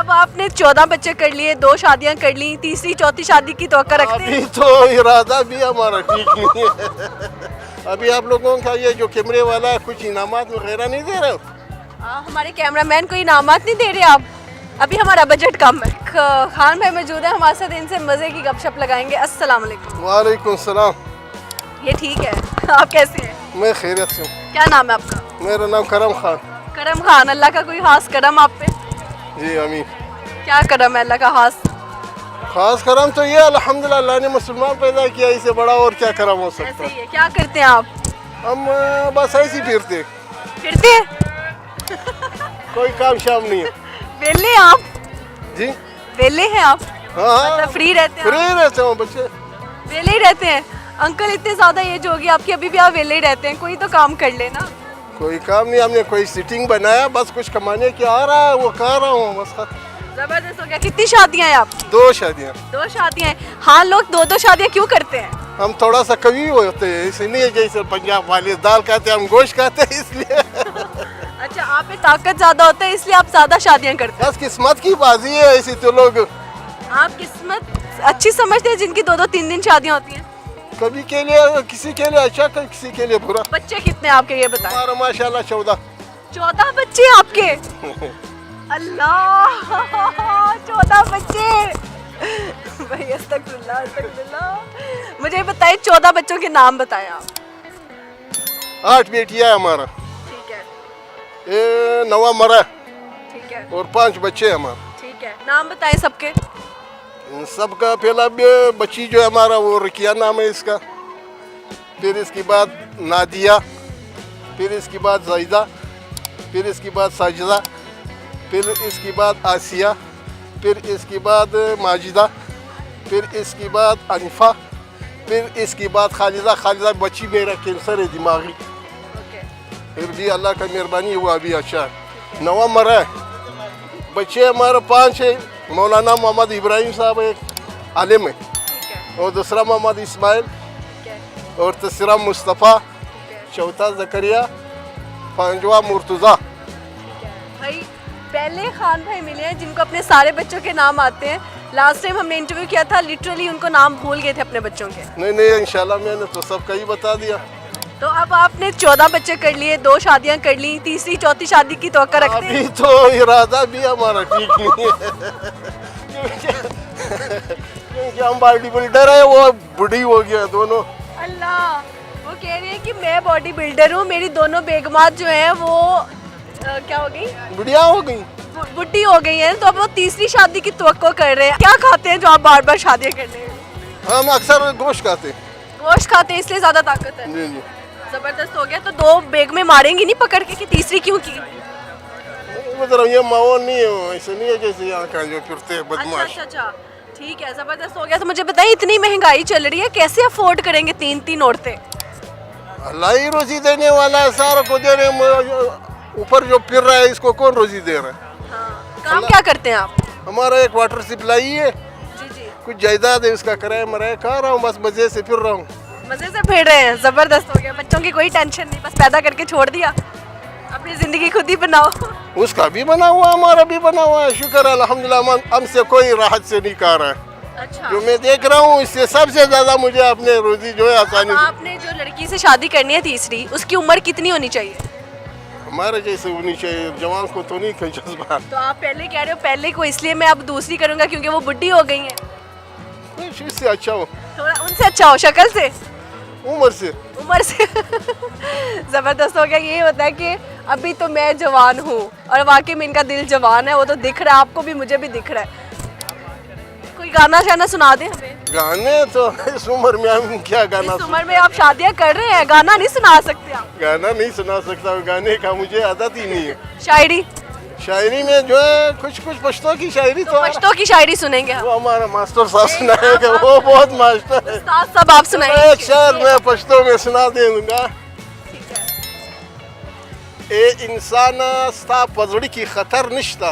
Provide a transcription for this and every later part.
अब आपने 14 बच्चे कर लिए, 2 शादियां कर ली, तीसरी चौथी शादी की तवक्को रखते हैं? अभी तो इरादा भी हमारा ठीक नहीं है। अभी आप लोगों का ये जो कैमरे वाला है कुछ इनामात वगैरह नहीं दे रहे हो? हमारे कैमरामैन को इनामात नहीं दे रहे आप? अभी हमारा बजट कम है। खान भाई मौजूद है हमारे साथ, इनसे मज़े की गपशप लगाएंगे। अस्सलाम वालेकुम। वालेकुम सलाम। ये ठीक है, आप कैसे हैं? मैं खैरियत से हूँ। क्या नाम है आपका? मेरा नाम करम खान। करम खान, अल्लाह का कोई खास करम आप पे? जी अमीन। क्या करम है अल्लाह का खास? खास करम तो ये अल्हम्दुलिल्लाह अल्लाह ने मुसलमान पैदा किया, इससे बड़ा और क्या करम हो सकता ऐसे है। ही है। क्या करते हैं आप? हम बस ऐसे ही फिरते, फिरते हैं? कोई काम शाम नहीं है। वेले हैं आप? जी वेले हैं आप? हाँ मतलब फ्री रहते हैं? फ्री रहते हो बच्चे। वेले ही रहते हैं? अंकल इतने ज्यादा एज होगी आपकी, अभी भी आप वेले ही रहते हैं? कोई तो काम कर लेना। कोई काम नहीं, हमने कोई सिटिंग बनाया, बस कुछ कमाने की आ रहा है वो कर रहा हूँ बस। जबरदस्त हो गया। कितनी शादियां हैं आपकी? 2 शादियाँ। 2 शादियां हैं। हाँ, लोग 2-2 शादियां क्यों करते हैं? हम थोड़ा सा कवि होते हैं इसलिए, जैसे पंजाब वाले दाल खाते हैं हम गोश्त खाते हैं इसलिए। अच्छा, आप में ताकत ज्यादा होता है इसलिए आप ज्यादा शादियां करते बस किस्मत की बाजी है ऐसी तो लोग। हैं? आप किस्मत अच्छी समझते हैं जिनकी 2-2 3 शादियां होती हैं? कभी के लिए किसी के लिए अच्छा किसी के लिए बुरा। बच्चे कितने आपके ये बताएं? हमारा माशाल्लाह 14। 14 बच्चे आपके? अल्लाह, 14 बच्चे। भाई अस्तगफिरुल्लाह अस्तगफिरुल्लाह। मुझे बताइए 14 बच्चों के नाम बताएं आप। 8 बेटियां हमारा, ठीक है, ये नवा मरा ठीक है, और 5 बच्चे हमारे। ठीक है। नाम बताएं सबके। इन सबका पहला बच्ची जो है हमारा वो रकिया नाम है इसका, फिर इसके बाद नादिया, फिर इसके बाद जायदा, फिर इसके बाद साजिदा, फिर इसके बाद आसिया, फिर इसके बाद माजिदा, फिर इसके बाद अनिफा, फिर इसके बाद खालिदा। खालिदा बच्ची मेरा कैंसर है दिमागी, ओके, फिर भी अल्लाह का मेहरबानी हुआ अभी अच्छा है। नवा मरा है। बच्चे हमारे 5 है। मौलाना मोहम्मद इब्राहिम साहब एक आलिम है, ठीक है, और दूसरा मोहम्मद इस्माइल, ठीक है, और तीसरा मुस्तफ़ा, ठीक है, चौथा जकरिया, 5वां मुर्तज़ा। ठीक है। भाई पहले खान भाई मिले हैं जिनको अपने सारे बच्चों के नाम आते हैं। लास्ट टाइम हमने इंटरव्यू किया था, लिटरली उनको नाम भूल गए थे अपने बच्चों के। नहीं नहीं इंशाल्लाह मैंने तो सबका ही बता दिया। तो अब आपने 14 बच्चे कर लिए, 2 शादियां कर ली, तीसरी चौथी शादी की तवक्को रखते हैं? अभी तो इरादा भी हमारा ठीक नहीं है। क्योंकि हम बॉडी बिल्डर है, वो बूढ़ी हो गया दोनों। अल्लाह, वो कह रही है कि मैं बॉडी बिल्डर हूँ, मेरी दोनों बेगमात जो है वो क्या हो गई, बुढ़िया हो गई। बुढ़ी हो गई है, तो अब वो तीसरी शादी की तवक्को कर रहे हैं। क्या खाते हैं जो आप बार बार शादियां कर रहे हैं? हम अक्सर गोश्त खाते हैं। गोश्त खाते हैं इसलिए ज्यादा ताकत है। जी जी। जबरदस्त हो गया। तो 2 बेग में मारेंगी नहीं पकड़ के कि तीसरी क्यों की? मतलब ये माहौल नहीं है, ऐसे नहीं है जैसे यहाँ का जो फिरते हैं अच्छा बदमाश। अच्छा अच्छा, ठीक है, जबरदस्त हो गया। तो मुझे बताइए इतनी महंगाई चल रही है, कैसे अफोर्ड करेंगे 3-3 औरतें? अल्लाह ही रोजी देने वाला है, सारा को दे रहे। ऊपर जो फिर रहा है इसको कौन रोजी दे रहा है? हाँ। काम क्या करते हैं आप? हमारा एक वाटर सप्लाई है, जी जी। कुछ जायदाद है, उसका किराया मराया खा रहा हूँ, बस मजे से फिर रहा हूँ। मजे से फिर रहे हैं, जबरदस्त हो गया। बच्चों की कोई टेंशन नहीं, बस पैदा करके छोड़ दिया, अपनी जिंदगी खुद ही बनाओ। उसका भी बना हुआ, हमारा भी बना हुआ है, शुक्र है अल्हम्दुलिल्लाह। हमसे कोई राहत से नहीं खा रहा है। अच्छा, जो मैं देख रहा हूँ इससे सबसे ज्यादा मुझे अपने रोजी जो है आसानी से। आपने जो लड़की से शादी करनी है तीसरी, उसकी उम्र कितनी होनी चाहिए? हमारे जैसे होनी चाहिए, जवान को तो नहीं कोई जज्बा। तो आप पहले कह रहे हो पहले को, इसलिए मैं अब दूसरी करूंगा क्योंकि वो बुढ़ी हो गई है। कुछ इससे अच्छा हो, थोड़ा उनसे अच्छा हो, शक्ल से, उम्र से। उम्र से। जबरदस्त हो गया। ये होता है कि अभी तो मैं जवान हूँ और वाकई में इनका दिल जवान है, वो तो दिख रहा है आपको भी, मुझे भी दिख रहा है। कोई गाना शाना सुना दे हमें। गाने तो इस उम्र में हम क्या गाना इस उम्र में आप शादियां कर रहे हैं, गाना नहीं सुना सकते आप? गाना नहीं सुना सकता, गाने का मुझे आदत ही नहीं है। शायरी? शायरी में जो है कुछ कुछ पश्तो की शायरी तो पश्तो की शायरी सुनेंगे हम। वो हमारा मास्टर साहब सुनाएगा, वो बहुत मास्टर है। उस्ताद साहब आप सुनाइए। एक शेर मैं पश्तो में सुना दूंगा। ठीक है। ए इंसान स्ता पजड़ी की खतर निश्ता,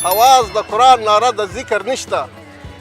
हवाज द कुरान नारा द जिक्र निश्ता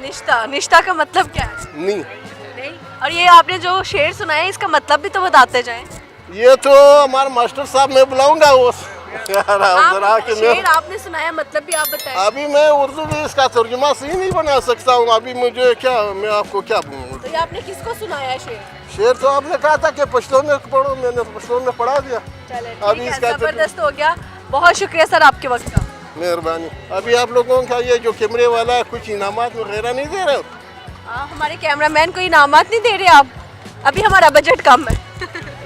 निष्ठा निष्ठा का मतलब क्या है? नहीं नहीं। और ये आपने जो शेर सुनाया है इसका मतलब भी तो बताते जाएं। ये तो हमारे मास्टर साहब मैं बुलाऊंगा वो यार आप जरा आप के शेर आपने सुनाया मतलब भी आप बताएं। अभी मैं उर्दू में इसका तर्जुमा सही नहीं बना सकता हूँ अभी मुझे क्या मैं आपको क्या बोलूँ तो ये आपने किसको सुनाया है शेर? शेर तो आपने कहा था कि पश्तो में पढ़ो मैंने पश्तो में पढ़ा दिया चले अभी ठीक है, इसका जबरदस्त हो गया। बहुत शुक्रिया सर आपके वक्त का। मेहरबानी अभी आप लोगों का ये जो कैमरे वाला है कुछ इनामात वगैरह नहीं दे रहे हो हमारे कैमरामैन को इनामात नहीं दे रहे आप? अभी हमारा बजट कम है।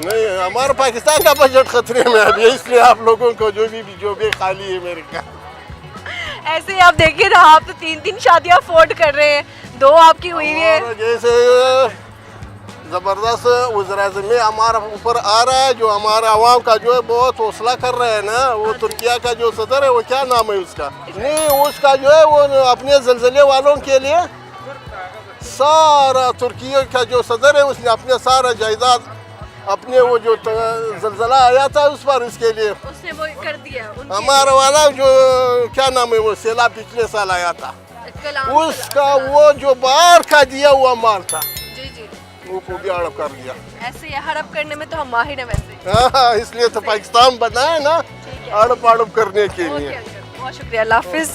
नहीं हमारा पाकिस्तान का बजट खतरे में है अभी इसलिए आप लोगों को जो भी खाली है मेरे का ऐसे ही आप देखिए ना, आप तो 3-3 शादियां अफोर्ड कर रहे हैं, 2 आपकी हुई है। और जैसे ज़बरदस्त वज़ीर-ए-आज़म में हमारा ऊपर आ रहा है जो हमारा आवाम का जो है बहुत हौसला कर रहे हैं ना वो तुर्किया का जो सदर है वो क्या नाम है उसका नहीं उसका जो है वो अपने जलजले वालों के लिए सारा तुर्किया का जो सदर है उसने अपने सारा जायदाद अपने वो जो जलजला आया था उस पर उसके लिए उसने वो कर दिया हमारा वाला जो क्या नाम है वो सैलाब पिछले साल आया था उसका वो जो बाहर का दिया हुआ माल था जी जी वो भी हड़प कर दिया ऐसे ही हड़प करने में तो हम माहिर हैं वैसे। हाँ इसलिए तो पाकिस्तान बना है ना हड़प हड़प करने के लिए बहुत शुक्रिया, अल्लाह हाफिज़।